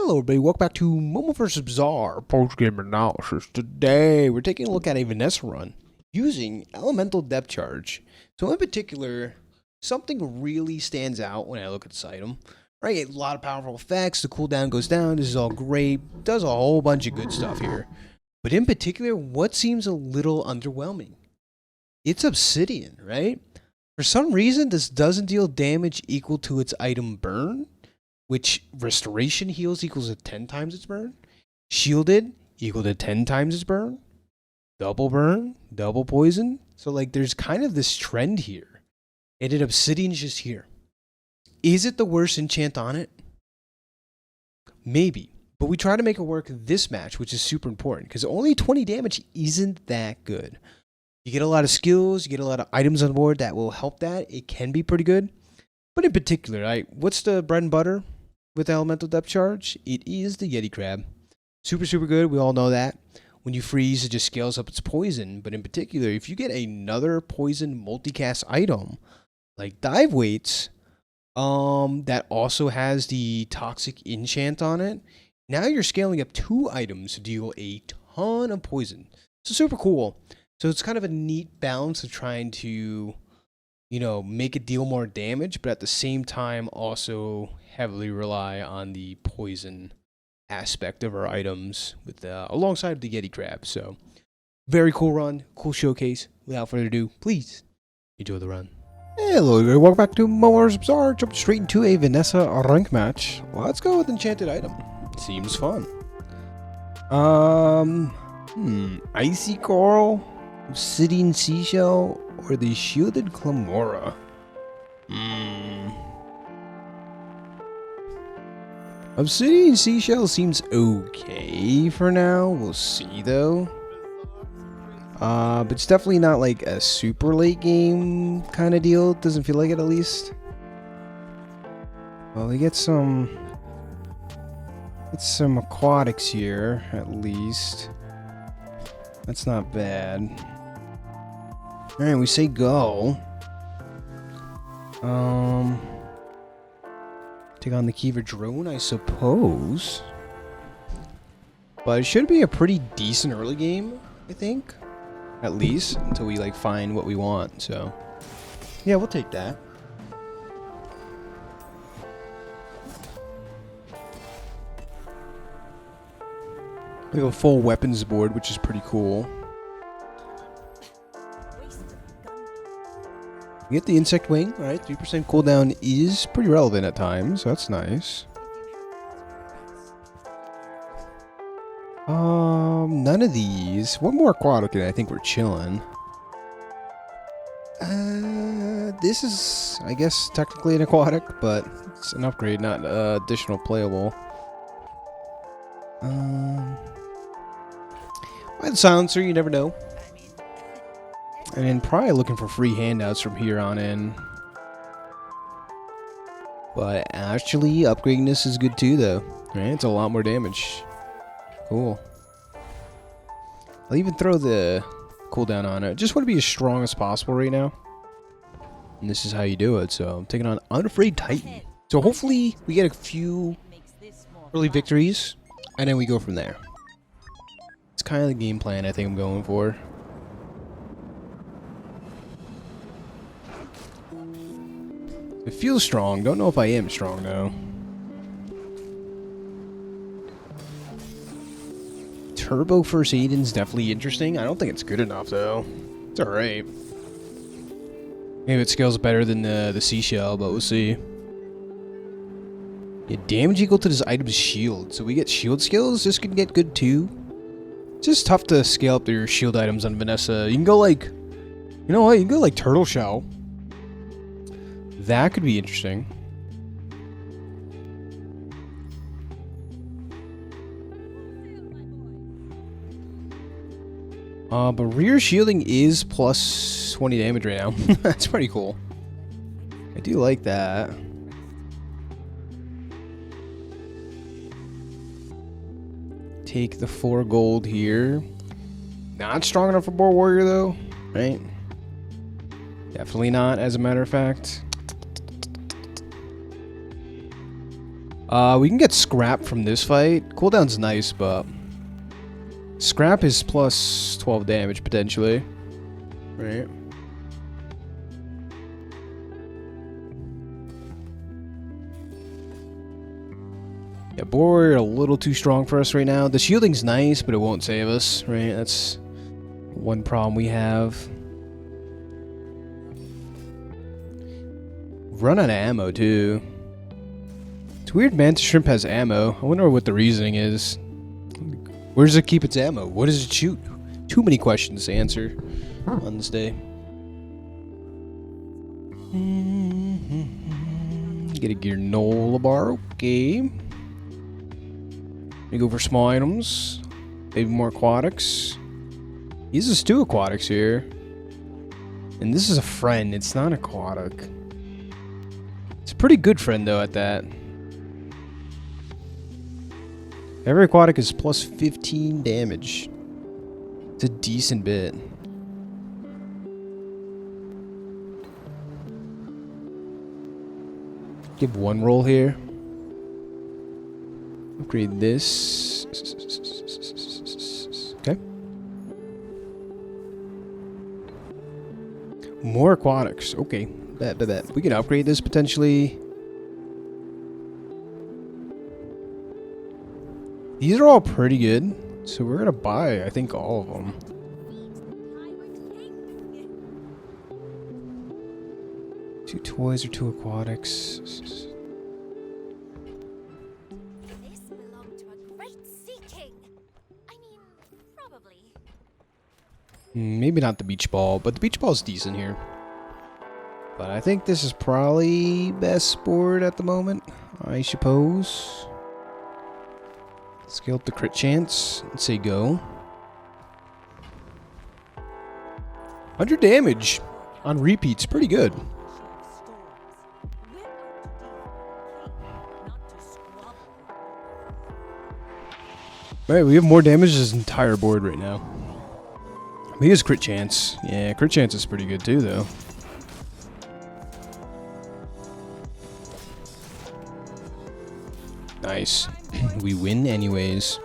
Hello everybody, welcome back to MoMoVs Bazaar post-game analysis. Today we're taking a look at a Vanessa run using elemental depth charge. So in particular, something really stands out when I look at this item. Right, a lot of powerful effects, the cooldown goes down, this is all great, does a whole bunch of good stuff here. But in particular, what seems a little underwhelming? It's Obsidian, right? For some reason, this doesn't deal damage equal to its item burn, which restoration heals equals to 10 times its burn. Shielded equal to 10 times its burn. Double burn, double poison. So like there's kind of this trend here. And then Obsidian's just here. Is it the worst enchant on it? Maybe. But we try to make it work this match, which is super important. Because only 20 damage isn't that good. You get a lot of skills, you get a lot of items on board that will help that. It can be pretty good. But in particular, right, what's the bread and butter with elemental depth charge? It is the Yeti crab. Super, super good. We all know that. When you freeze, it just scales up its poison. But in particular, if you get another poison multicast item, like dive weights, that also has the toxic enchant on it, now you're scaling up 2 items to deal a ton of poison. So super cool. So it's kind of a neat balance of trying to, you know, make it deal more damage, but at the same time also heavily rely on the poison aspect of our items with alongside the Yeti crab. So very cool run, cool showcase. Without further ado, please enjoy the run. Hello, everybody. Welcome back to MoMoVs Bazaar. Jump straight into a Vanessa rank match. Let's go with enchanted item. Seems fun. Icy coral, obsidian seashell, or the shielded clamora. Obsidian seashell seems okay for now. We'll see though. But it's definitely not like a super late game kind of deal. It doesn't feel like it, at least. Well, we get some aquatics here, at least. That's not bad. Alright, we say go. Take on the Kiva drone, I suppose. But it should be a pretty decent early game, I think. At least, until we like find what we want, so. Yeah, we'll take that. We have a full weapons board, which is pretty cool. We get the insect wing, alright, 3% cooldown is pretty relevant at times, so that's nice. None of these. One more aquatic and I think we're chilling. This is, I guess, technically an aquatic, but it's an upgrade, not additional playable. By the silencer, you never know. And then probably looking for free handouts from here on in. But actually, upgrading this is good too, though. Right? It's a lot more damage. Cool. I'll even throw the cooldown on it. Just want to be as strong as possible right now. And this is how you do it. So I'm taking on Unafraid Titan. So hopefully we get a few early victories. And then we go from there. It's kind of the game plan I think I'm going for. It feels strong. Don't know if I am strong, though. Turbo First Aiden's definitely interesting. I don't think it's good enough, though. It's alright. Maybe it scales better than the seashell, but we'll see. Yeah, damage equal to this item's shield. So we get shield skills. This could get good, too. It's just tough to scale up your shield items on Vanessa. You can go like... You know what? You can go like Turtle Shell. That could be interesting. But rear shielding is plus 20 damage right now. That's pretty cool. I do like that. Take the 4 gold here. Not strong enough for Boar Warrior though, right? Definitely not, as a matter of fact. We can get scrap from this fight. Cooldown's nice, but scrap is plus 12 damage potentially. Right. Yeah, board a little too strong for us right now. The shielding's nice, but it won't save us, right? That's one problem we have. Run out of ammo too. It's weird Mantis Shrimp has ammo. I wonder what the reasoning is. Where does it keep its ammo? What does it shoot? Too many questions to answer on this day. Get a granola bar, okay. We go for small items. Maybe more aquatics. He uses 2 aquatics here. And this is a friend, it's not aquatic. It's a pretty good friend though at that. Every aquatic is plus 15 damage. It's a decent bit. Give 1 roll here. Upgrade this. Okay. More aquatics. Okay. Bet. We can upgrade this potentially. These are all pretty good. So we're going to buy, I think, all of them. Two toys or 2 aquatics. Maybe not the beach ball, but the beach ball is decent here. But I think this is probably best board at the moment, I suppose. Scale up the crit chance and say go. 100 damage on repeats, pretty good. Alright, we have more damage than this entire board right now. He has crit chance. Yeah, crit chance is pretty good too, though. Nice. We win anyways.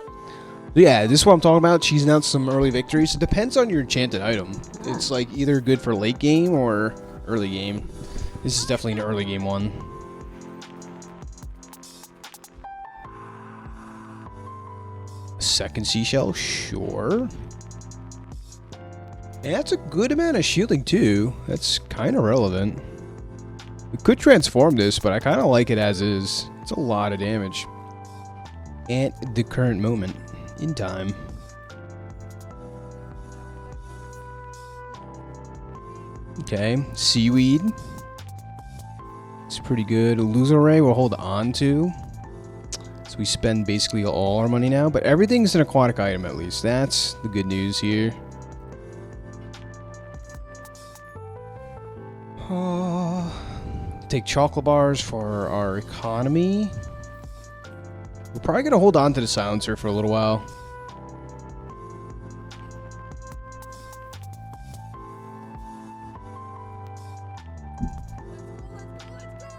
But yeah, this is what I'm talking about. Cheesing out some early victories. It depends on your enchanted item. It's like either good for late game or early game. This is definitely an early game one. Second seashell, sure. And that's a good amount of shielding too. That's kind of relevant. We could transform this, but I kind of like it as is. It's a lot of damage at the current moment in time. Okay, seaweed. It's pretty good. Loser ray we'll hold on to. So we spend basically all our money now, but everything's an aquatic item at least. That's the good news here. Take chocolate bars for our economy. We're probably going to hold on to the silencer for a little while.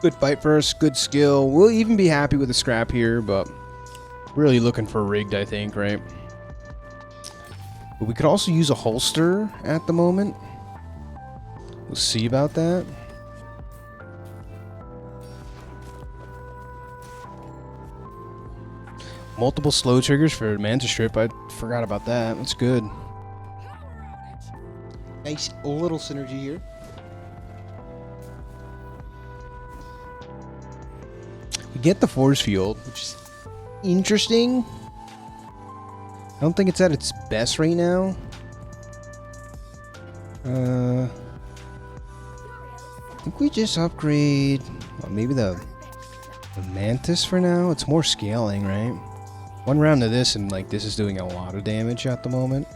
Good fight for us, good skill. We'll even be happy with the scrap here, but really looking for rigged, I think, right? But we could also use a holster at the moment. We'll see about that. Multiple slow triggers for Mantis Strip. I forgot about that. That's good. Nice little synergy here. We get the force field, which is interesting. I don't think it's at its best right now. I think we just upgrade maybe the Mantis for now. It's more scaling, right? One round of this and like this is doing a lot of damage at the moment.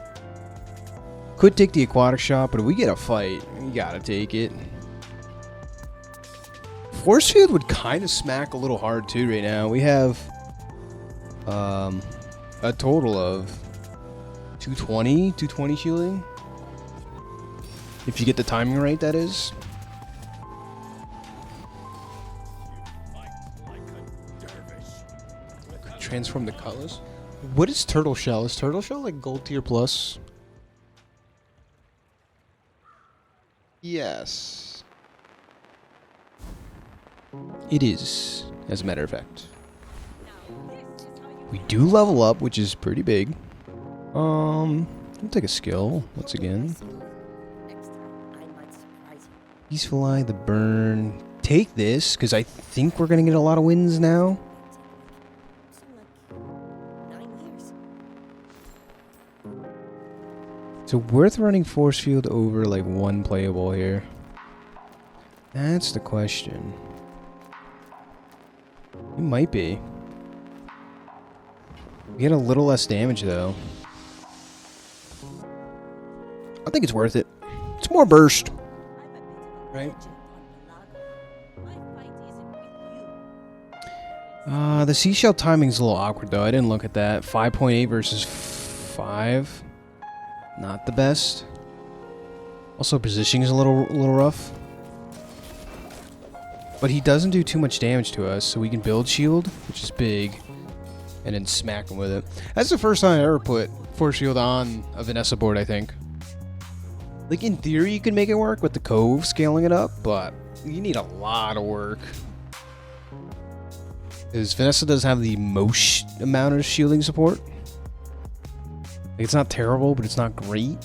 Could take the aquatic shot, but if we get a fight, we gotta take it. Force field would kind of smack a little hard too right now. We have a total of 220 shielding. If you get the timing right, that is. transform the Cutlass. What is Turtle Shell? Is Turtle Shell like gold tier plus? Yes. It is, as a matter of fact. We do level up, which is pretty big. I'll take a skill once again. Peaceful Eye, the Burn. Take this, because I think we're going to get a lot of wins now. So worth running Force Field over like one playable here? That's the question. It might be. We get a little less damage though. I think it's worth it. It's more burst. Right? The seashell timing's a little awkward though. I didn't look at that. 5.8 versus 5. Not the best. Also, positioning is a little rough. But he doesn't do too much damage to us, so we can build shield, which is big, and then smack him with it. That's the first time I ever put Force Shield on a Vanessa board, I think. Like, in theory, you can make it work with the Cove scaling it up, but you need a lot of work. Because Vanessa does have the most amount of shielding support. It's not terrible, but it's not great.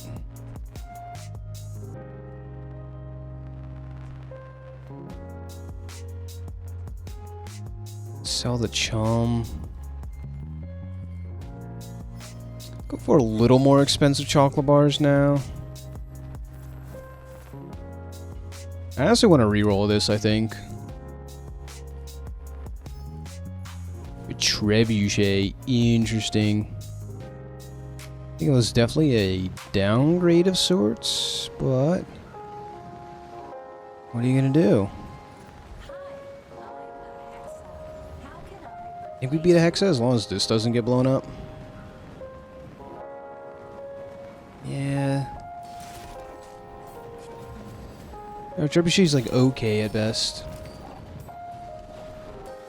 Sell the Chum. Go for a little more expensive chocolate bars now. I also want to reroll this, I think. A Trebuchet. Interesting. I think it was definitely a downgrade of sorts, but what are you gonna do? I think we beat a Hexa as long as this doesn't get blown up. Yeah. No, Trebuchet's like okay at best.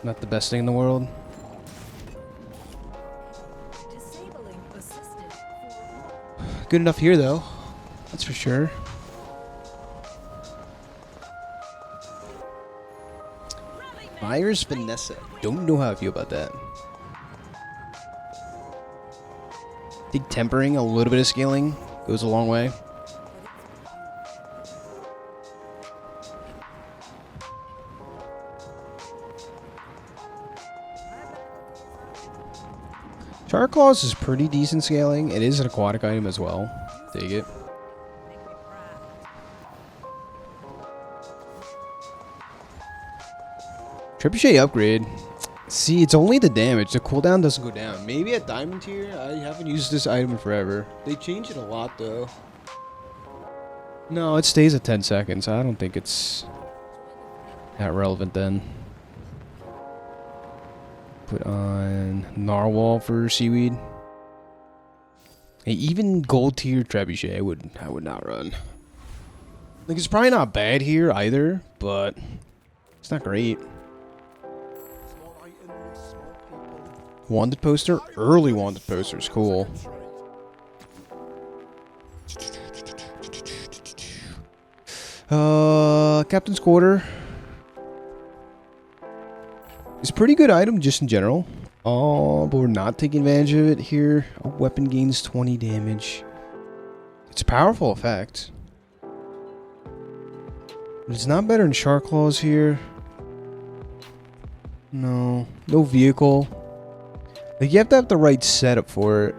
Not the best thing in the world. Good enough here, though. That's for sure. Myers Vanessa. Don't know how I feel about that. I think tempering a little bit of scaling goes a long way. Charclaws is pretty decent scaling. It is an aquatic item as well. Take it. Trebuchet upgrade. See, it's only the damage. The cooldown doesn't go down. Maybe at Diamond tier. I haven't used this item in forever. They changed it a lot though. No, it stays at 10 seconds. I don't think it's that relevant then. Put on Narwhal for Seaweed. Hey, even gold tier Trebuchet, I would not run. Like, it's probably not bad here either, but it's not great. Wanted poster, early wanted poster is cool. Captain's Quarter. It's a pretty good item just in general. Oh, but we're not taking advantage of it here. A weapon gains 20 damage. It's a powerful effect. But it's not better than Shark Claws here. No. No vehicle. Like, you have to have the right setup for it.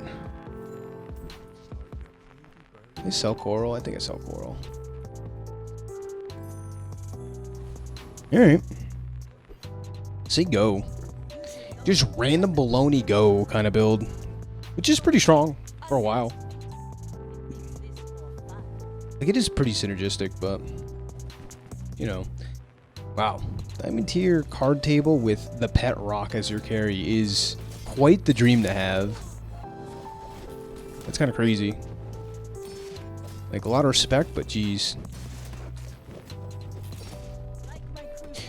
I sell Coral? I think I sell Coral. Alright. Say go. Just random baloney go kind of build. Which is pretty strong for a while. Like, it is pretty synergistic, but you know. Wow. Diamond tier card table with the pet rock as your carry is quite the dream to have. That's kind of crazy. Like, a lot of respect, but geez.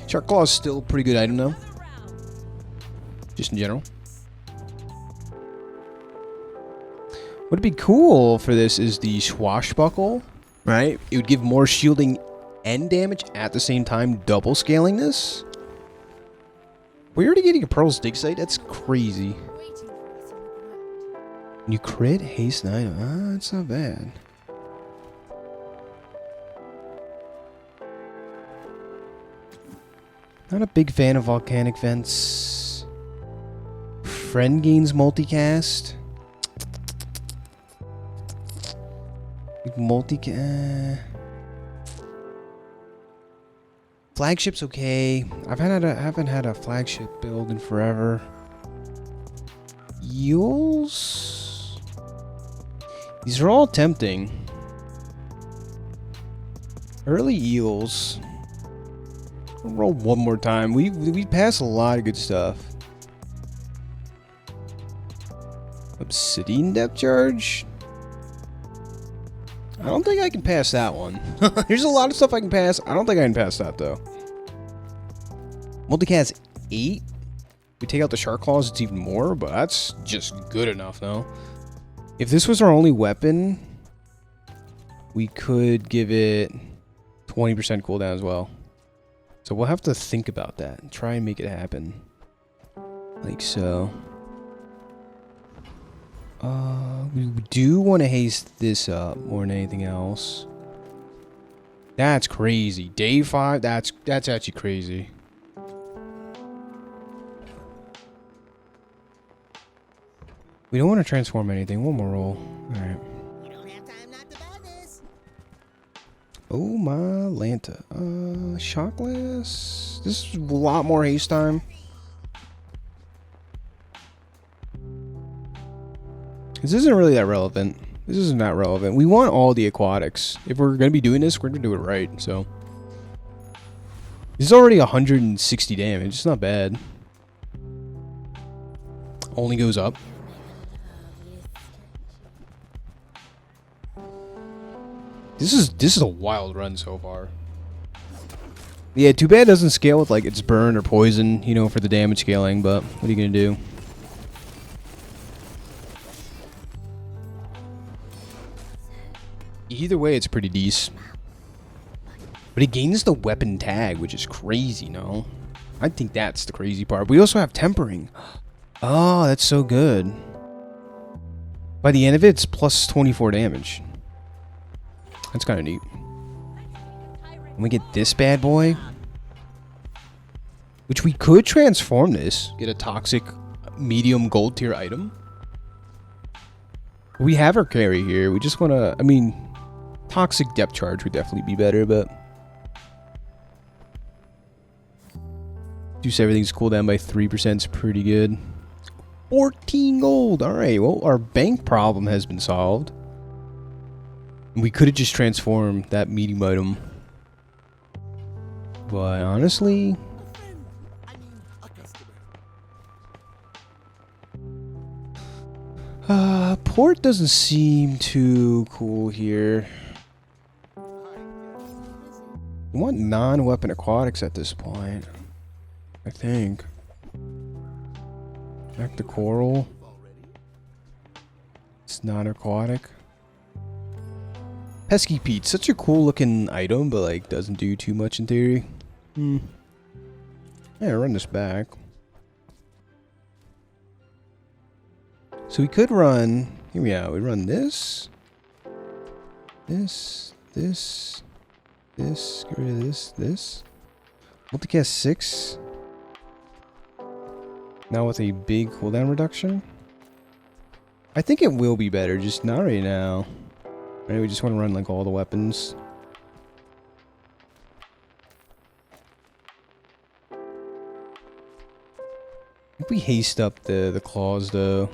Shark Claw is still a pretty good item though. Just in general. What'd be cool for this is the swashbuckle, right? It would give more shielding and damage at the same time, double scaling this. We're already getting a Pearl's Dig Site? That's crazy. You crit, haste 9. Ah, that's not bad. Not a big fan of volcanic vents. Friend gains multicast. Multicast. Flagship's okay. Haven't had a flagship build in forever. Eels. These are all tempting. Early eels. I'll roll one more time. We pass a lot of good stuff. Obsidian depth charge. I don't think I can pass that one. There's a lot of stuff I can pass. I don't think I can pass that though. Multicast 8. We take out the shark claws, it's even more, but that's just good enough though. If this was our only weapon, we could give it 20% cooldown as well. So we'll have to think about that and try and make it happen. Like so. We do want to haste this up more than anything else. That's crazy. Day 5, that's actually crazy. We don't want to transform anything. One more roll. Alright. You don't have time not to buy this. Oh my Lanta. Shock glass. This is a lot more haste time. This isn't really that relevant. This isn't that relevant. We want all the aquatics. If we're going to be doing this, we're going to do it right. So this is already 160 damage. It's not bad. Only goes up. This is a wild run so far. Yeah, too bad it doesn't scale with like its burn or poison, you know, for the damage scaling, but what are you going to do? Either way, it's pretty decent. But it gains the weapon tag, which is crazy, no? I think that's the crazy part. We also have tempering. Oh, that's so good. By the end of it, it's plus 24 damage. That's kind of neat. And we get this bad boy. Which we could transform this. Get a toxic medium gold tier item. We have our carry here. We just want to... I mean... Toxic depth charge would definitely be better, but... Reduce everything's cooldown by 3% is pretty good. 14 gold! Alright, well, our bank problem has been solved. We could have just transformed that medium item. But honestly... Port doesn't seem too cool here. We want non-weapon aquatics at this point, I think. Back to coral. It's non-aquatic. Pesky Pete, such a cool looking item, but like doesn't do too much in theory. Yeah, run this back. So we could run. Here we are. We run this. This. Get rid of this. Multicast 6. Now with a big cooldown reduction. I think it will be better, just not right now. Right, we just want to run like all the weapons. If we haste up the claws though.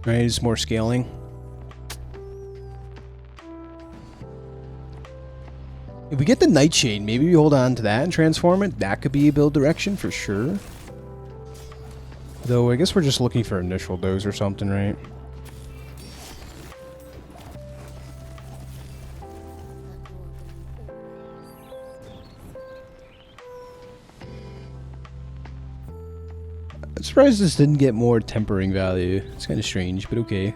Right, it's more scaling. If we get the Nightshade, maybe we hold on to that and transform it. That could be a build direction for sure. Though I guess we're just looking for initial dose or something, right? I'm surprised this didn't get more tempering value. It's kind of strange, but okay.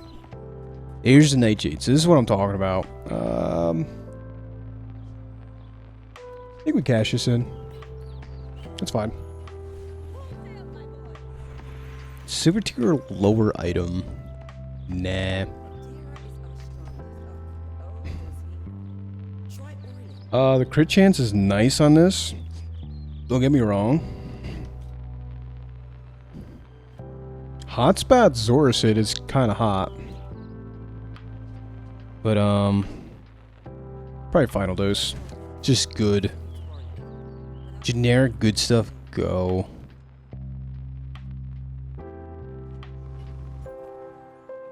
Here's the Nightshade. So this is what I'm talking about. I think we cash this in. That's fine. Silver tier lower item. Nah. The crit chance is nice on this. Don't get me wrong. Hotspot Zoracid is kind of hot. But, probably final dose. Just good. Generic good stuff, go.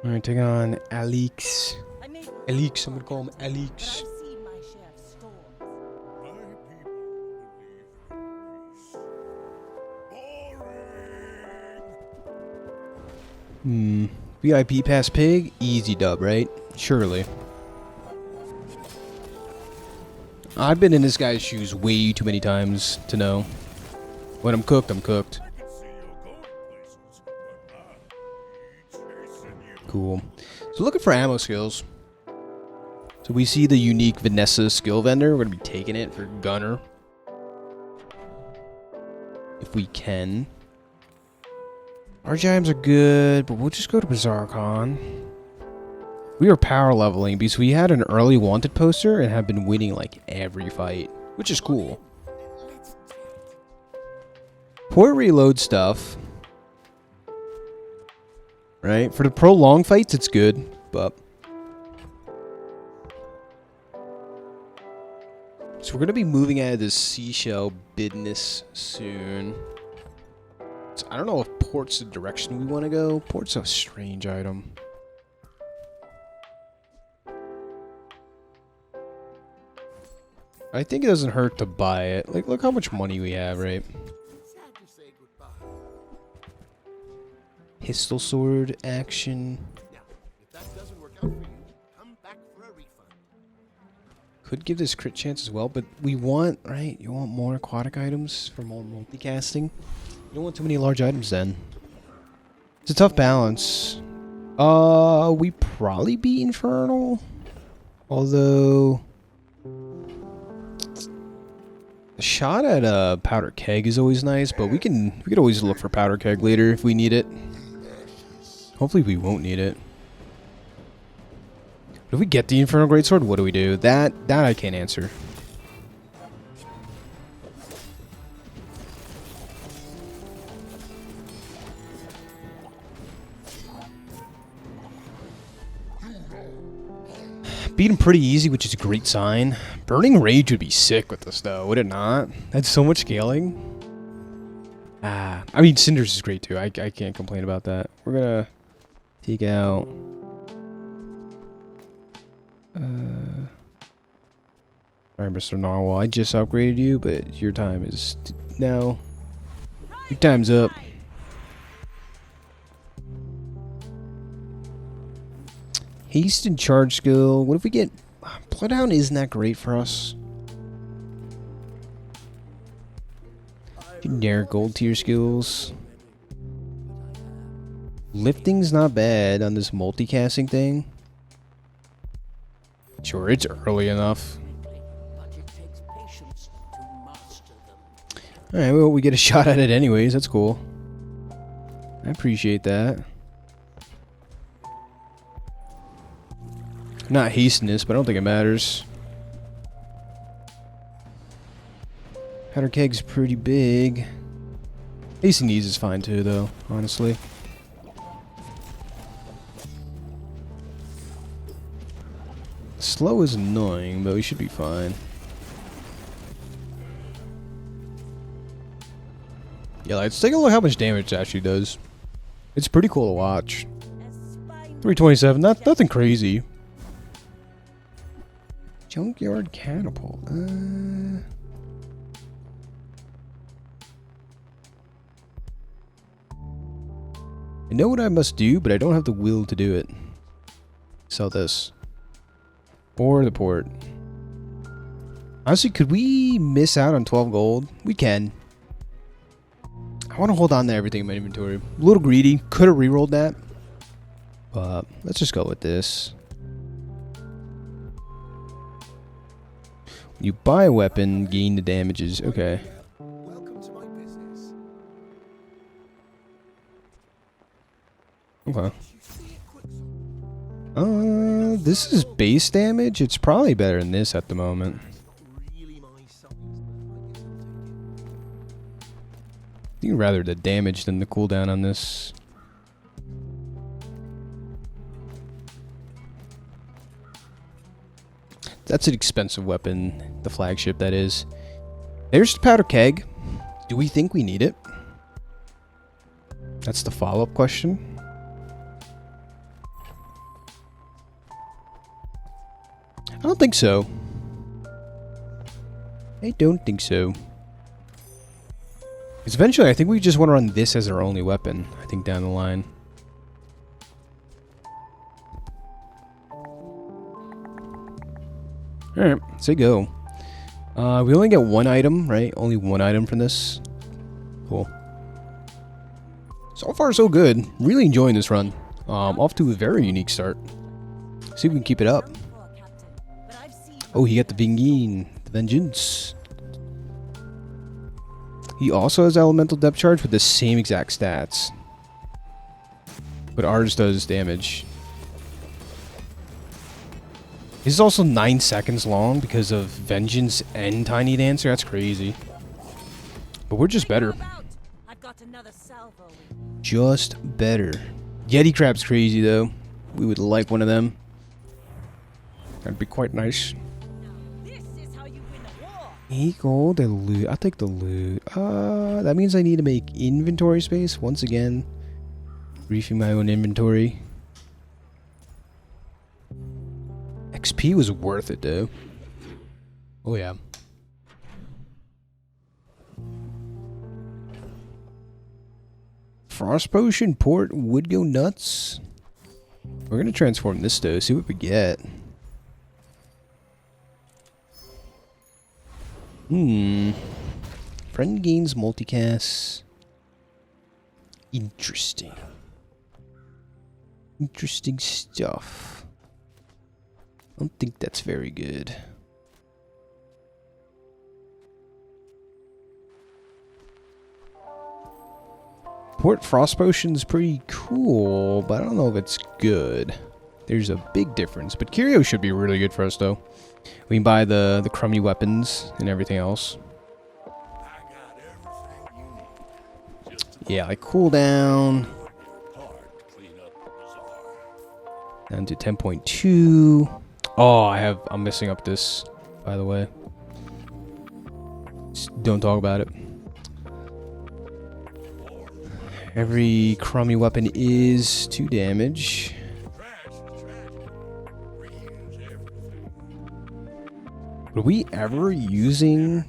Alright, taking on Alex. Alex, I'm gonna call him Alex. VIP pass pig, easy dub, right? Surely. I've been in this guy's shoes way too many times to know. When I'm cooked, I'm cooked. Cool. So looking for ammo skills. So we see the unique Vanessa skill vendor. We're going to be taking it for gunner. If we can. Our items are good, but we'll just go to Bazaar Con. We are power leveling because we had an early wanted poster and have been winning like every fight, which is cool. Port reload stuff. Right? For the prolonged fights, it's good, but... So we're going to be moving out of this seashell business soon. So I don't know if port's the direction we want to go. Port's a strange item. I think it doesn't hurt to buy it. Like, look how much money we have, right? Pistol sword action. Could give this crit chance as well, but we want, right? You want more aquatic items for more multicasting. You don't want too many large items then. It's a tough balance. We probably beat Infernal. Although a shot at a powder keg is always nice, but we could always look for powder keg later if we need it. Hopefully we won't need it. But if we get the Infernal Greatsword, what do we do? That I can't answer. Beat him pretty easy, which is a great sign. Burning Rage would be sick with this, though, would it not? That's so much scaling. I mean, Cinders is great, too. I can't complain about that. We're gonna take out... Alright, Mr. Narwhal, I just upgraded you, but your time is... now. Your time's up. Haste and charge skill. What if we get... Bloodhound isn't that great for us. Generic gold tier skills. Lifting's not bad on this multicasting thing. Sure, it's early enough. Alright, well, we get a shot at it anyways. That's cool. I appreciate that. Not hastiness, but I don't think it matters. Powder keg's pretty big. Haste and ease is fine too, though, honestly. Slow is annoying, but we should be fine. Yeah, let's take a look at how much damage it actually does. It's pretty cool to watch. 327, nothing crazy. Junkyard catapult. I know what I must do, but I don't have the will to do it. Sell this. Or the port. Honestly, could we miss out on 12 gold? We can. I want to hold on to everything in my inventory. A little greedy. Could have rerolled that. But let's just go with this. You buy a weapon, gain the damages. Okay. Welcome to my business. Okay. This is base damage. It's probably better than this at the moment. I think rather the damage than the cooldown on this. That's an expensive weapon, the flagship that is. There's the powder keg. Do we think we need it? That's the follow-up question. I don't think so. I don't think so. Because eventually I think we just want to run this as our only weapon, I think, down the line. Alright, say go. We only get one item, right? Only one item from this. Cool. So far, so good. Really enjoying this run. Off to a very unique start. See if we can keep it up. Oh, he got the Vingine. The Vengeance. He also has elemental depth charge with the same exact stats. But ours does damage. This is also 9 seconds long because of Vengeance and Tiny Dancer. That's crazy. But we're just better. Just better. Yeti Crab's crazy though. We would like one of them. That'd be quite nice. Equal the loot. I'll take the loot. That means I need to make inventory space once again. Briefing my own inventory. XP was worth it though. Oh yeah. Frost Potion Port would go nuts. We're gonna transform this though, see what we get. Friend gains multicast. Interesting. Interesting stuff. I don't think that's very good. Port Frost Potion's pretty cool, but I don't know if it's good. There's a big difference, but Curio should be really good for us though. We can buy the crummy weapons and everything else. Yeah, like cooldown. Down to 10.2. Oh, I'm messing up this, by the way. Just don't talk about it. Every crummy weapon is 2 damage. Were we ever using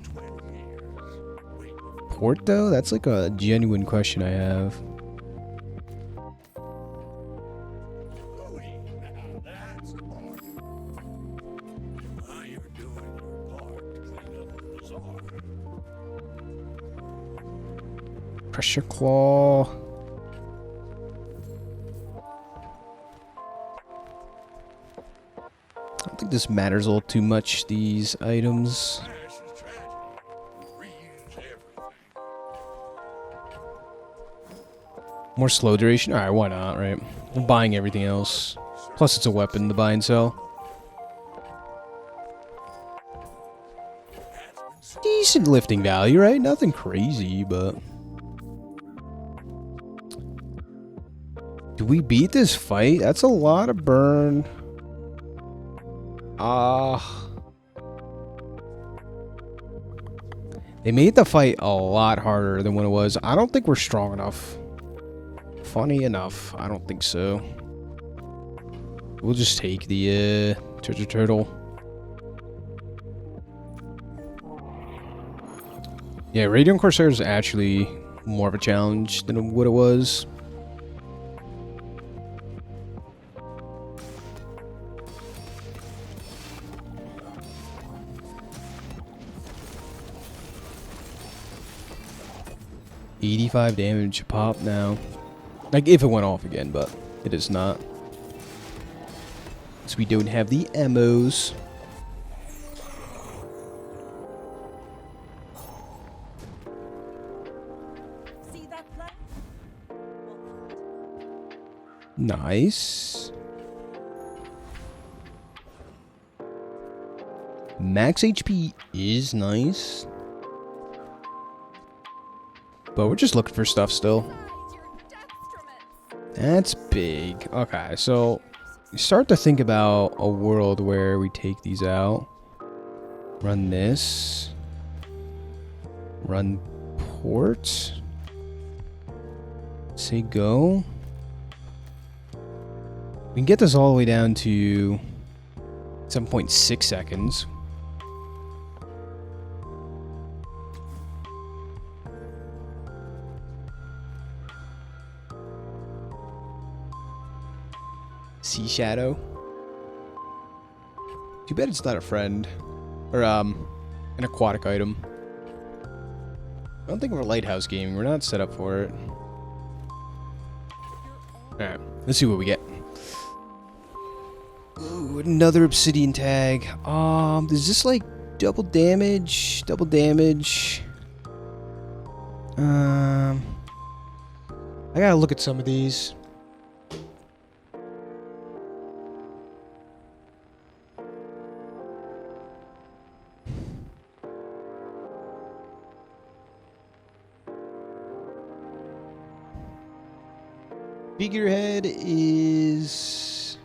port though? That's like a genuine question I have. Pressure Claw. I don't think this matters all too much, these items. More slow duration? Alright, why not, right? We're buying everything else. Plus it's a weapon to buy and sell. Decent lifting value, right? Nothing crazy, but... Do we beat this fight? That's a lot of burn. They made the fight a lot harder than what it was. I don't think we're strong enough. Funny enough, I don't think so. We'll just take the turtle. Yeah, Radiant Corsair is actually more of a challenge than what it was. 85 damage a pop now. Like, if it went off again, but it is not. So we don't have the ammos. See that flag? Nice. Max HP is nice. But we're just looking for stuff still. That's big. Okay, so you start to think about a world where we take these out. Run this. Run port. Say go. We can get this all the way down to 7.6 seconds. Sea Shadow. Too bad it's not a friend. Or, an aquatic item. I don't think we're lighthouse gaming. We're not set up for it. Alright, let's see what we get. Ooh, another Obsidian tag. Is this like double damage? Double damage. I gotta look at some of these. Figurehead is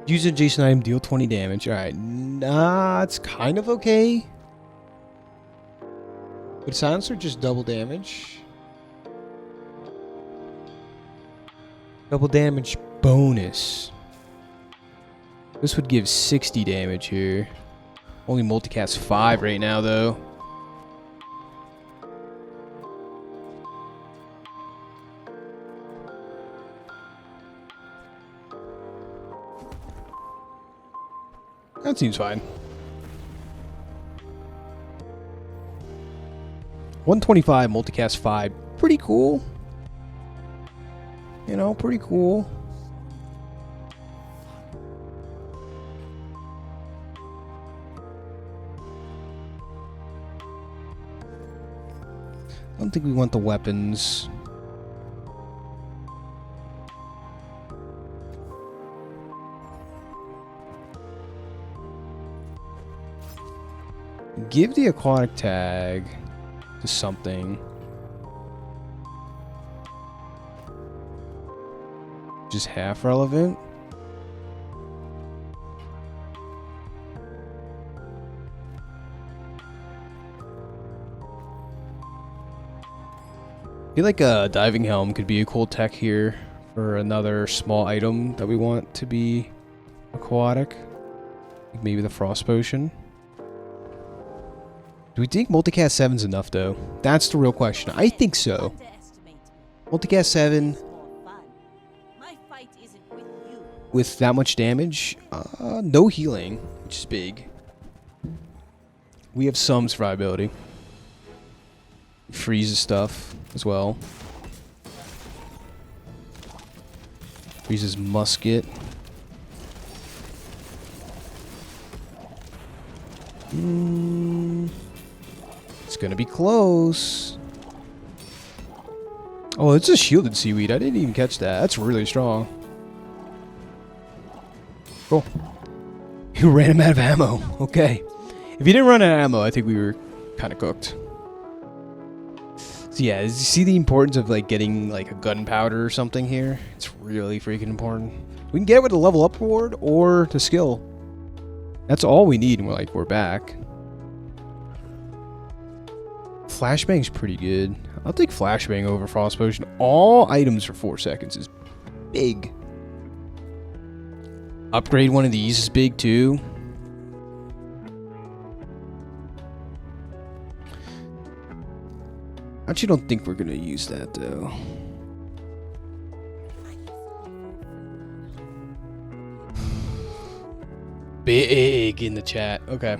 use an adjacent item, deal 20 damage. Alright, nah, it's kind of okay. But silencer just double damage. Double damage bonus. This would give 60 damage here. Only multicast 5 right now though. That seems fine. 125 multicast 5. Pretty cool. You know, pretty cool. I don't think we want the weapons. Give the aquatic tag to something. Just half relevant. I feel like a diving helm could be a cool tech here for another small item that we want to be aquatic. Like maybe the frost potion. Do we think multicast 7's enough though? That's the real question. I think so. Multicast 7 with that much damage, no healing, which is big. We have some survivability. Freezes stuff as well. Freezes musket. It's gonna be close. Oh, it's a shielded seaweed. I didn't even catch that. That's really strong. Cool. You ran him out of ammo. Okay. If you didn't run out of ammo, I think we were kind of cooked. So yeah, you see the importance of like getting like a gunpowder or something here? It's really freaking important. We can get it with a level up reward or to skill. That's all we need, and we're back. Flashbang's pretty good. I'll take Flashbang over Frost Potion. All items for 4 seconds is big. Upgrade one of these is big too. I actually don't think we're gonna use that though. Big in the chat. Okay.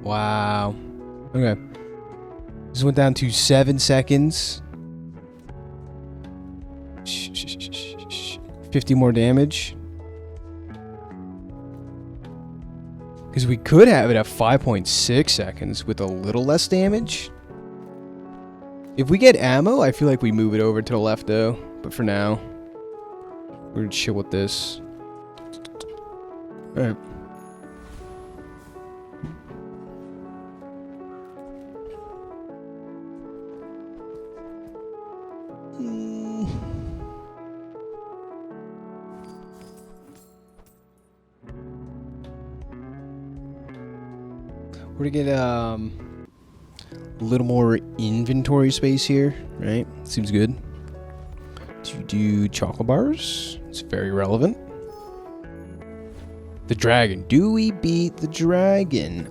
Wow. Okay. This went down to 7 seconds. 50 more damage. Because we could have it at 5.6 seconds with a little less damage. If we get ammo, I feel like we move it over to the left though. But for now, we're gonna chill with this. Alright. We're gonna get a little more inventory space here, right? Seems good. To do chocolate bars, it's very relevant. The dragon. Do we beat the dragon?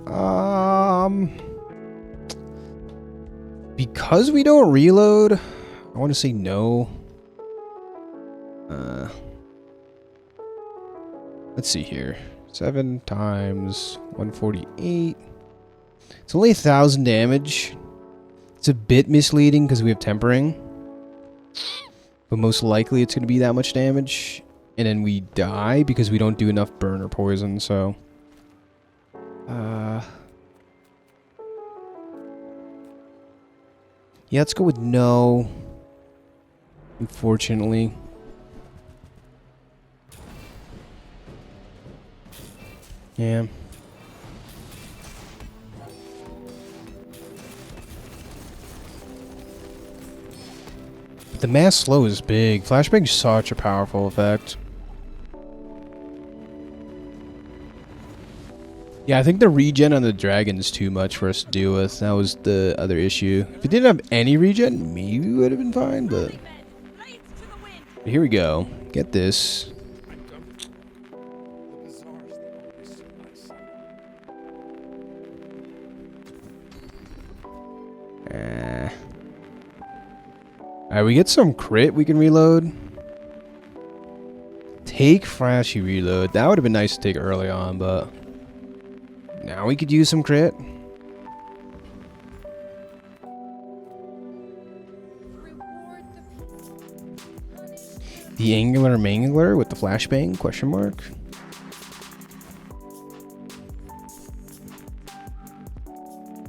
Because we don't reload, I want to say no. Let's see here. 7 times 148. It's only 1,000 damage. It's a bit misleading because we have tempering. But most likely it's going to be that much damage. And then we die because we don't do enough burn or poison, so... yeah, let's go with no. Unfortunately. Yeah. The mass slow is big. Flashbang is such a powerful effect. Yeah, I think the regen on the dragon is too much for us to deal with. That was the other issue. If it didn't have any regen, maybe we would have been fine, but... here we go. Get this. Alright, we get some crit we can reload. Take flashy reload. That would have been nice to take early on, but... now we could use some crit. The angular mangler with the flashbang, question mark.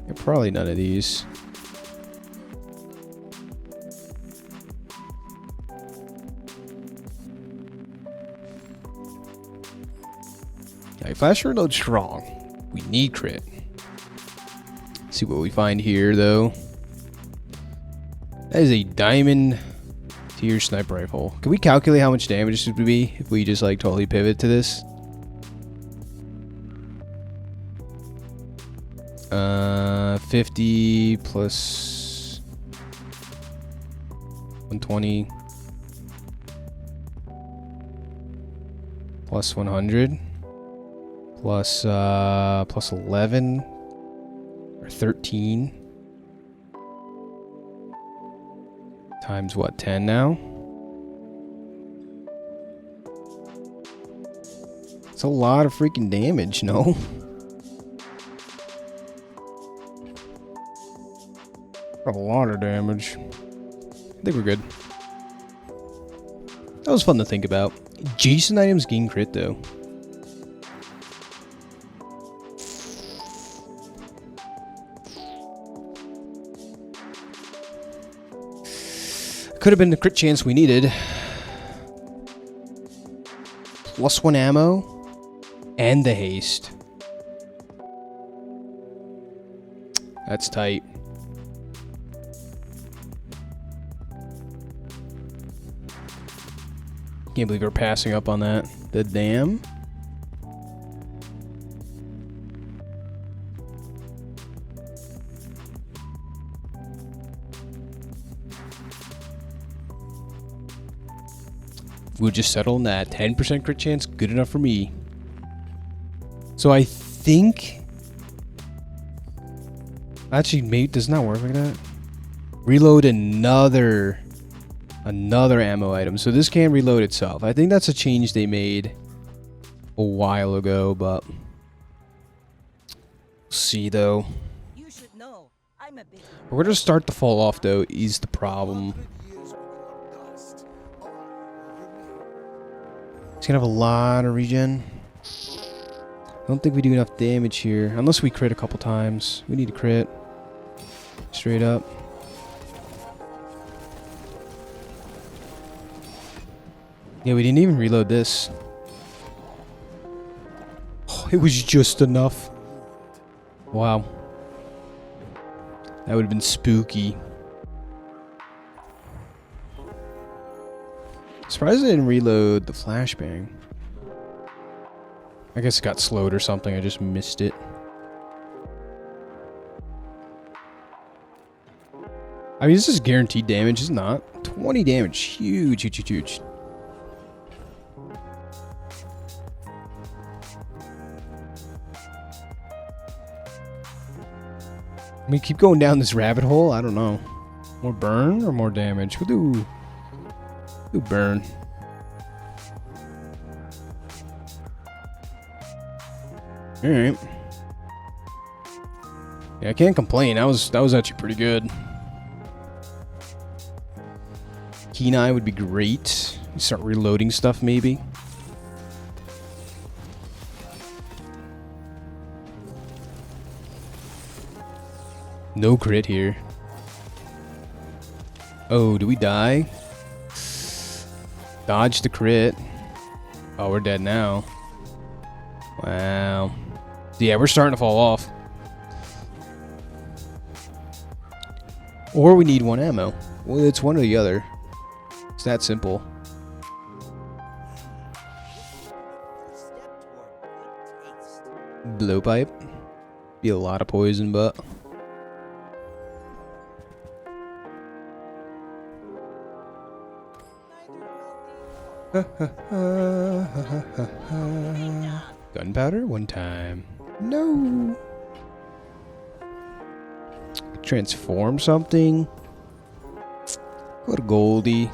Yeah, probably none of these. Okay, flash reload strong. We need crit. See what we find here, though. That is a diamond tier sniper rifle. Can we calculate how much damage this would be if we just like totally pivot to this? 50 plus 120 plus 100 plus 11 or 13 times what, 10 now? It's a lot of freaking damage, no? A lot of damage. I think we're good. That was fun to think about. Jason items gain crit though. Could have been the crit chance we needed. +1 ammo and the haste. That's tight. Can't believe we're passing up on that. The damn. We'll just settle on that. 10% crit chance, good enough for me. So I think... actually, maybe does not work like that. Reload another ammo item. So this can't reload itself. I think that's a change they made a while ago, but... see though. You should know. I'm a bit. We're gonna start to fall off though, is the problem. 100 years when you are dust, I remain. He's gonna have a lot of regen. I don't think we do enough damage here. Unless we crit a couple times. We need to crit. Straight up. Yeah, we didn't even reload this. Oh, it was just enough. Wow. That would have been spooky. Surprised I didn't reload the flashbang. I guess it got slowed or something. I just missed it. I mean, this is guaranteed damage, is it not? 20 damage. Huge, huge, huge, huge. I mean, keep going down this rabbit hole. I don't know. More burn or more damage? We'll do burn. Alright. Yeah, I can't complain. That was actually pretty good. Keen Eye would be great. Start reloading stuff maybe. No crit here. Oh, do we die? Dodge the crit. Oh, we're dead now. Wow. Yeah, we're starting to fall off. Or we need one ammo. Well, it's one or the other. It's that simple. Step toward good taste. Blowpipe. Be a lot of poison, but... Gunpowder one time. No. Transform something. Go to Goldie.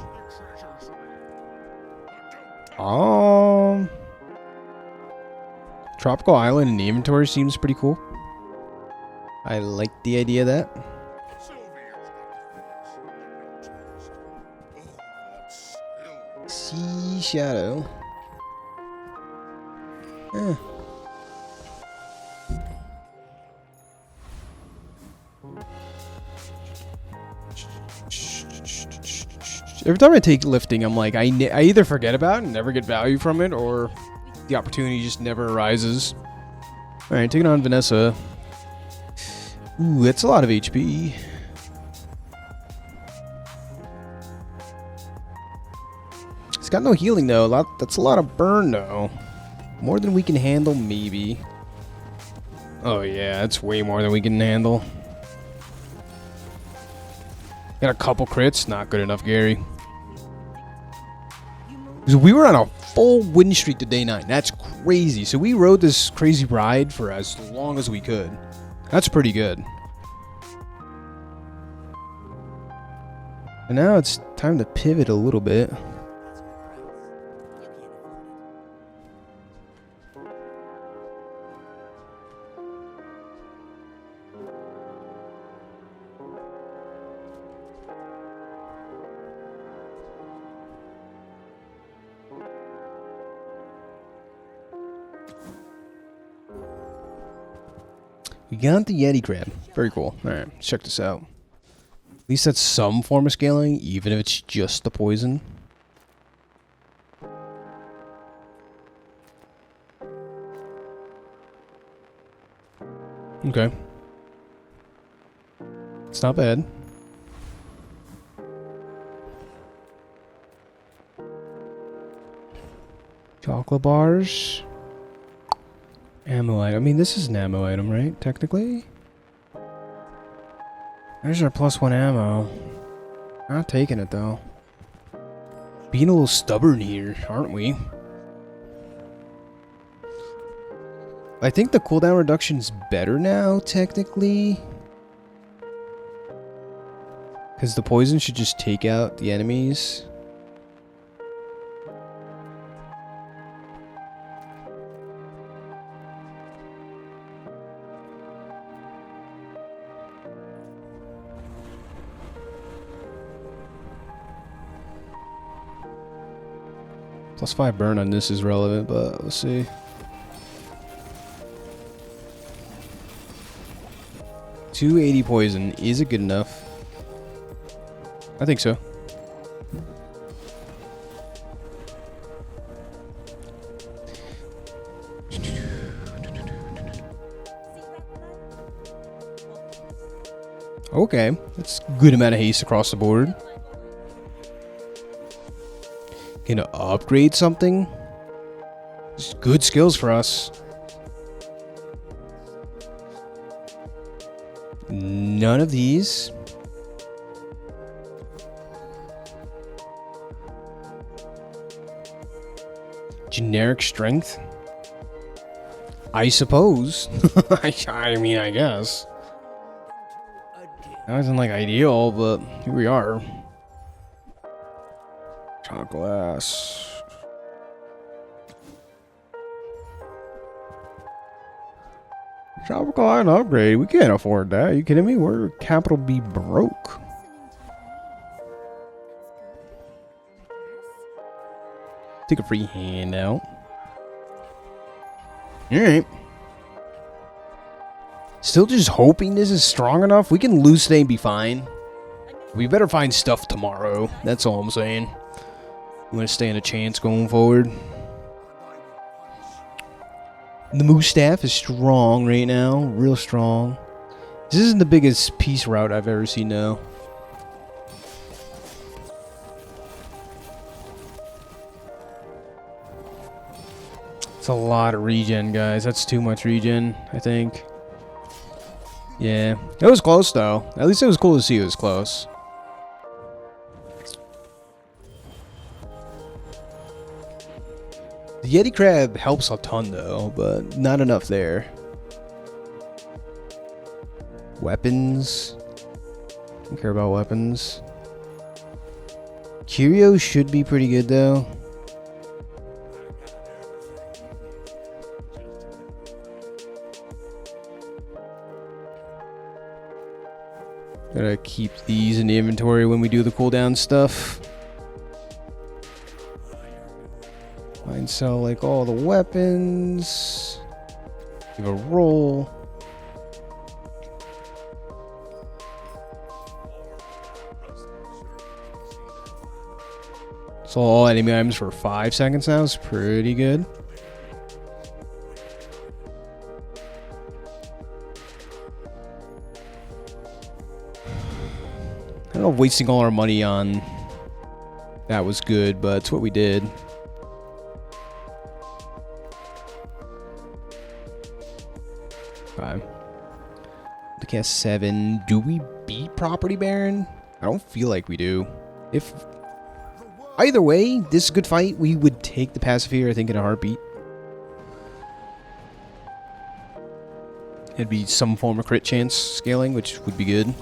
Tropical Island in the inventory seems pretty cool. I like the idea of that. Sea Shadow. Eh. Every time I take lifting, I'm like, I either forget about it and never get value from it, or the opportunity just never arises. Alright, taking on Vanessa. Ooh, that's a lot of HP. It's got no healing though. That's a lot of burn though. More than we can handle, maybe. Oh yeah, that's way more than we can handle. Got a couple crits, not good enough, Gary. Because we were on a full win streak to day 9. That's crazy. So we rode this crazy ride for as long as we could. That's pretty good. And now it's time to pivot a little bit. We got the Yeti crab. Very cool. Alright, let's check this out. At least that's some form of scaling, even if it's just the poison. Okay. It's not bad. Chocolate bars. Ammo item. I mean, this is an ammo item, right? Technically? There's our +1 ammo. Not taking it, though. Being a little stubborn here, aren't we? I think the cooldown reduction's better now, technically. Because the poison should just take out the enemies. +5 burn on this is relevant, but let's see. $280 poison. Is it good enough? I think so. Okay, that's a good amount of haste across the board. Gonna upgrade something. Just good skills for us. None of these. Generic strength. I suppose. I mean, I guess. That wasn't like ideal, but here we are. Shot glass. Tropical line upgrade. We can't afford that. Are you kidding me? We're capital B broke. Take a free handout. Alright. Still just hoping this is strong enough. We can lose today and be fine. We better find stuff tomorrow. That's all I'm saying. I'm going to stand a chance going forward. The moose staff is strong right now. Real strong. This isn't the biggest peace route I've ever seen now. It's a lot of regen, guys. That's too much regen, I think. Yeah. It was close, though. At least it was cool to see it was close. The Yeti Crab helps a ton, though, but not enough there. Weapons. Don't care about weapons. Curio should be pretty good, though. Gotta keep these in the inventory when we do the cooldown stuff. Might sell like all the weapons. Give a roll. So all enemy items for 5 seconds now is pretty good. I don't know if wasting all our money on that was good, but it's what we did. To cast 7. Do we beat Property Baron? I don't feel like we do. If either way, this is a good fight. We would take the passive here, I think, in a heartbeat. It'd be some form of crit chance scaling, which would be good.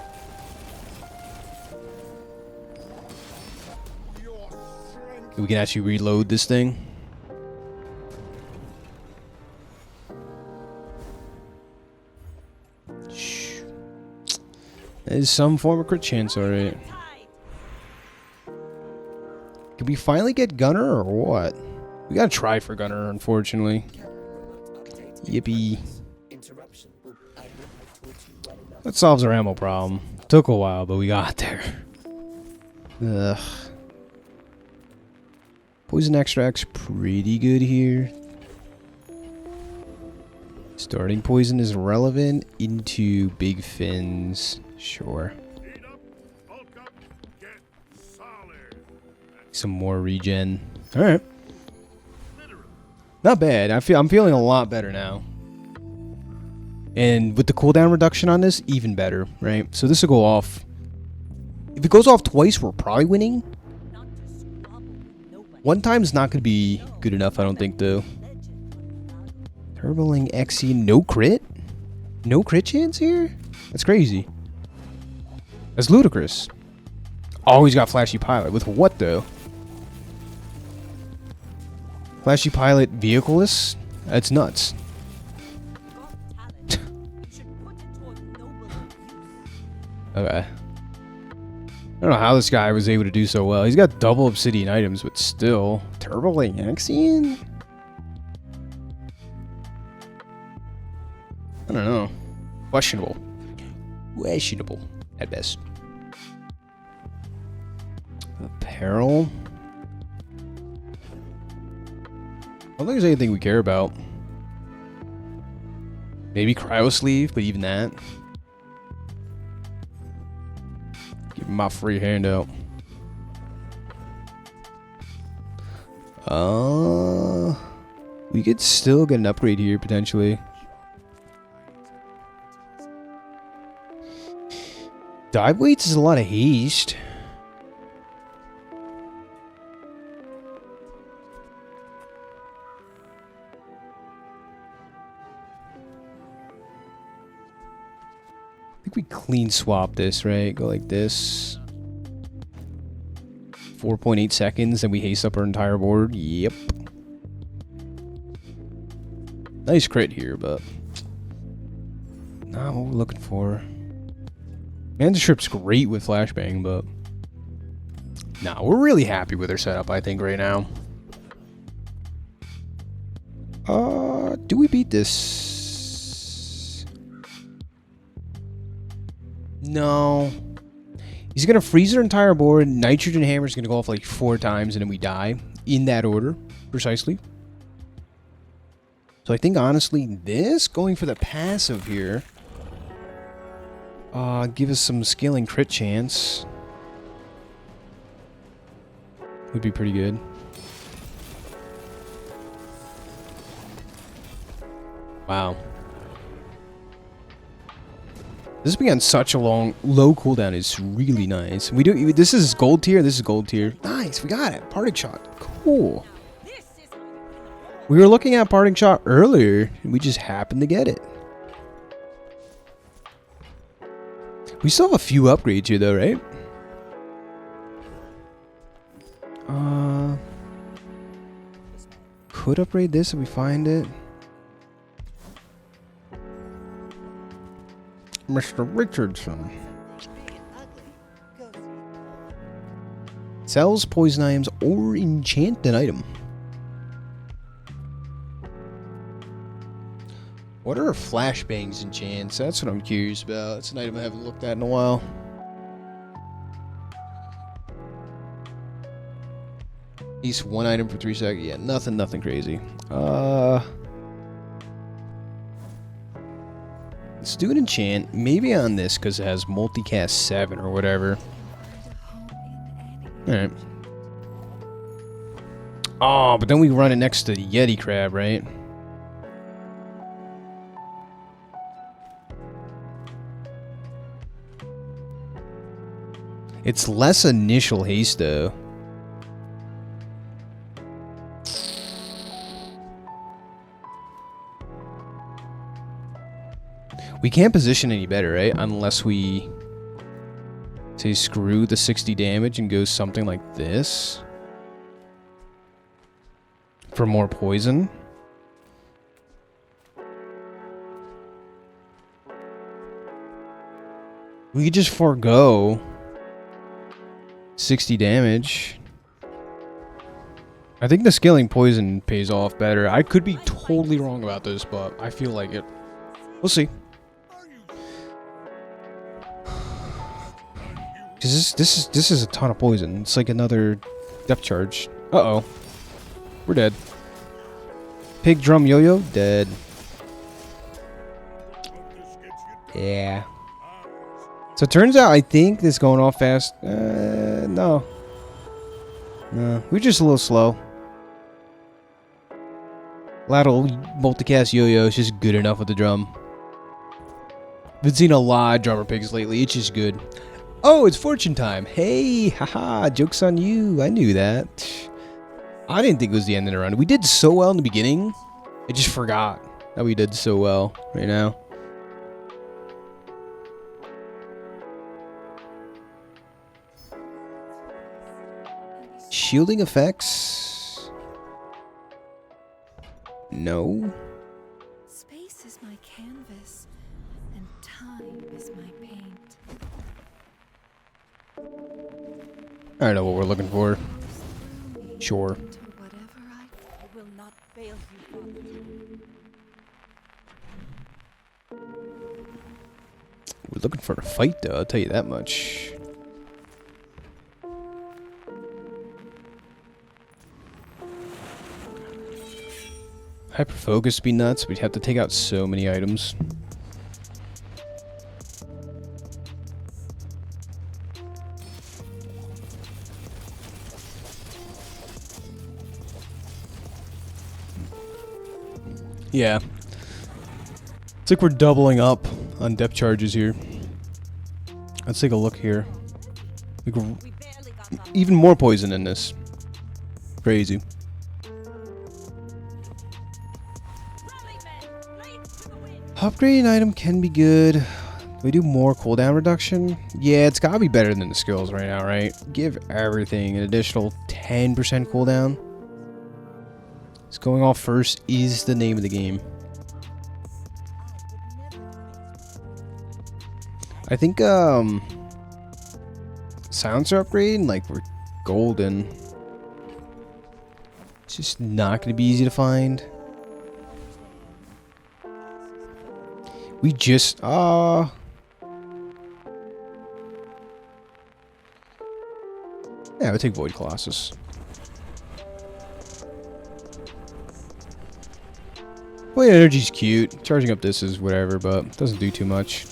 We can actually reload this thing. That is some form of crit chance, alright. Can we finally get Gunner or what? We gotta try for Gunner, unfortunately. Yippee. That solves our ammo problem. Took a while, but we got there. Ugh. Poison extract's pretty good here. Starting poison is relevant into big fins. Sure. Some more regen. All right. Not bad. I'm feeling a lot better now. And with the cooldown reduction on this, even better, right? So this will go off. If it goes off twice, we're probably winning. One time's not going to be good enough, I don't think, though. Turboling XE, no crit? No crit chance here? That's crazy. That's ludicrous. Always got Flashy Pilot. With what, though? Flashy Pilot vehicleless? That's nuts. Okay. I don't know how this guy was able to do so well. He's got double Obsidian items, but still. Turbo Axion? I don't know. Questionable. Questionable, at best. Apparel? I don't think there's anything we care about. Maybe cryo sleeve, but even that. Give him my free handout. We could still get an upgrade here potentially. Dive weights is a lot of haste. I think we clean swap this, right? Go like this. 4.8 seconds, and we haste up our entire board. Yep. Nice crit here, but not what we're looking for. Manta Strip's great with flashbang, but nah, we're really happy with our setup, I think, right now. Do we beat this? No. He's gonna freeze our entire board. Nitrogen Hammer's gonna go off like 4 times, and then we die. In that order, precisely. So I think, honestly, this, going for the passive here, give us some scaling crit chance. Would be pretty good. Wow. This being on such a low cooldown is really nice. This is gold tier, this is gold tier. Nice, we got it. Parting shot. Cool. We were looking at parting shot earlier, and we just happened to get it. We still have a few upgrades here though, right? Could upgrade this if we find it. Mr. Richardson. Sells poison items or enchant an item. What are flashbangs enchants? That's what I'm curious about. That's an item I haven't looked at in a while. At least one item for 3 seconds. Yeah, nothing crazy. Let's do an enchant. Maybe on this because it has multicast 7 or whatever. Alright. Oh, but then we run it next to the Yeti crab, right? It's less initial haste though. We can't position any better, right? Unless we say screw the 60 damage and go something like this. For more poison. We could just forego 60 damage. I think the scaling poison pays off better. I could be totally wrong about this, but I feel like it. We'll see. Cause this is a ton of poison. It's like another depth charge. Uh-oh. We're dead. Pig drum yo-yo, dead. Yeah. So it turns out I think this going off fast. No. No, we're just a little slow. Lateral multicast yo-yo is just good enough with the drum. Been seeing a lot of drummer pigs lately. It's just good. Oh, it's fortune time. Hey, haha, joke's on you. I knew that. I didn't think it was the end of the run. We did so well in the beginning. I just forgot that we did so well right now. Shielding effects? No. Space is my canvas, and time is my paint. I don't know what we're looking for. Sure. To whatever I I will not fail you, Father. We're looking for a fight, though. I'll tell you that much. Hyper focus would be nuts. We'd have to take out so many items. Yeah. It's like we're doubling up on depth charges here. Let's take a look here. We barely got off. Even more poison in this. Crazy. Rally, men! Blades to the wind! Upgrading item can be good. Do we do more cooldown reduction? Yeah, it's gotta be better than the skills right now, right? Give everything an additional 10% cooldown. It's going off first is the name of the game. I think silencer upgrade, like we're golden. It's just not gonna be easy to find. We just yeah, I would take Void Colossus. Void Energy's cute. Charging up this is whatever, but it doesn't do too much.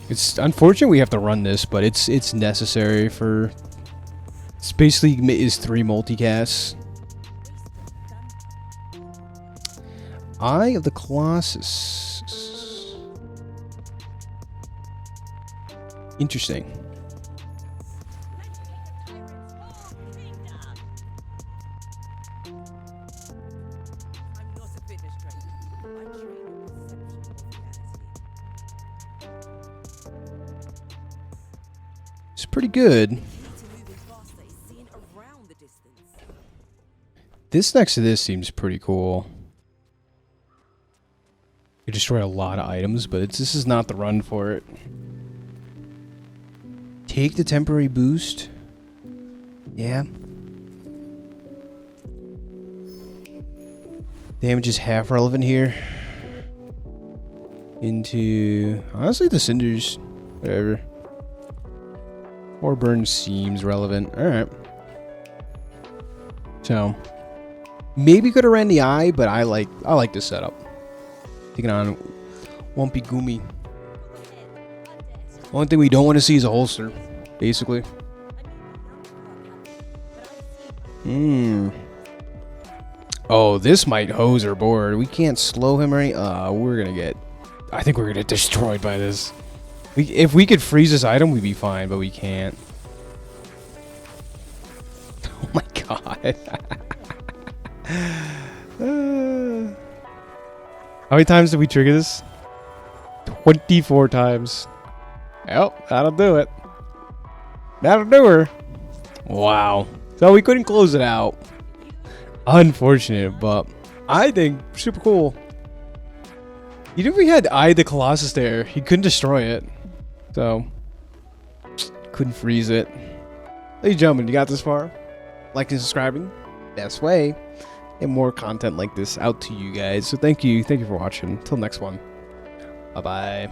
It's unfortunate we have to run this, but it's necessary for. It's basically is 3 multicasts. Eye of the Colossus. Interesting. I'm not a fitness trainer. I train a perception of reality. It's pretty good. Need to move as fast as seen around the distance. This next to this seems pretty cool. You destroy a lot of items, but this is not the run for it. Take the temporary boost. Yeah. Damage is half relevant here. Into honestly the cinders. Whatever. Or burn seems relevant. Alright. So maybe could have ran the eye, but I like this setup. Taking on Wumpy Goomy. Only thing we don't want to see is a holster, basically. Oh, this might hose our board. We can't slow him or anything. We're gonna get. I think we're gonna get destroyed by this. If we could freeze this item, we'd be fine, but we can't. Oh my god. How many times did we trigger this? 24 times. Well, that'll do it. That'll do her. Wow. So we couldn't close it out. Unfortunate, but I think super cool. Even if we had Eye the Colossus there, he couldn't destroy it. So, couldn't freeze it. Ladies and gentlemen, you got this far? Liking and subscribing? Best way. And more content like this out to you guys. So thank you for watching. Until next one. Bye-bye.